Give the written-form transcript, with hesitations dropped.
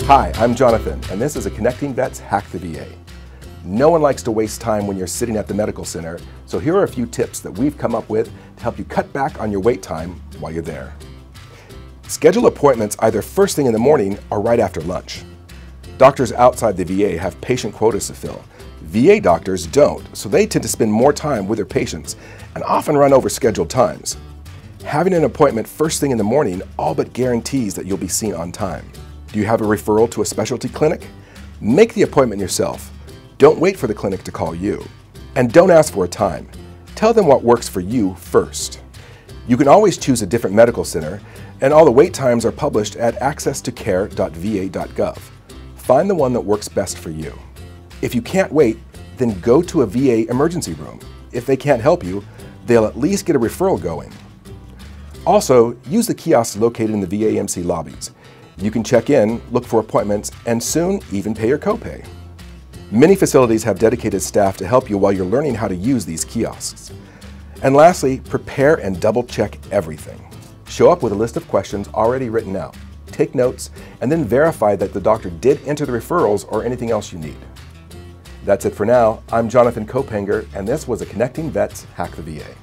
Hi, I'm Jonathan, and this is a Connecting Vets Hack the VA. No one likes to waste time when you're sitting at the medical center, so here are a few tips that we've come up with to help you cut back on your wait time while you're there. Schedule appointments either first thing in the morning or right after lunch. Doctors outside the VA have patient quotas to fill. VA doctors don't, so they tend to spend more time with their patients and often run over scheduled times. Having an appointment first thing in the morning all but guarantees that you'll be seen on time. Do you have a referral to a specialty clinic? Make the appointment yourself. Don't wait for the clinic to call you. And don't ask for a time. Tell them what works for you first. You can always choose a different medical center, and all the wait times are published at accesstocare.va.gov. Find the one that works best for you. If you can't wait, then go to a VA emergency room. If they can't help you, they'll at least get a referral going. Also, use the kiosks located in the VAMC lobbies. You can check in, look for appointments, and soon even pay your copay. Many facilities have dedicated staff to help you while you're learning how to use these kiosks. And lastly, prepare and double-check everything. Show up with a list of questions already written out. Take notes, and then verify that the doctor did enter the referrals or anything else you need. That's it for now. I'm Jonathan Kopanger, and this was a Connecting Vets Hack the VA.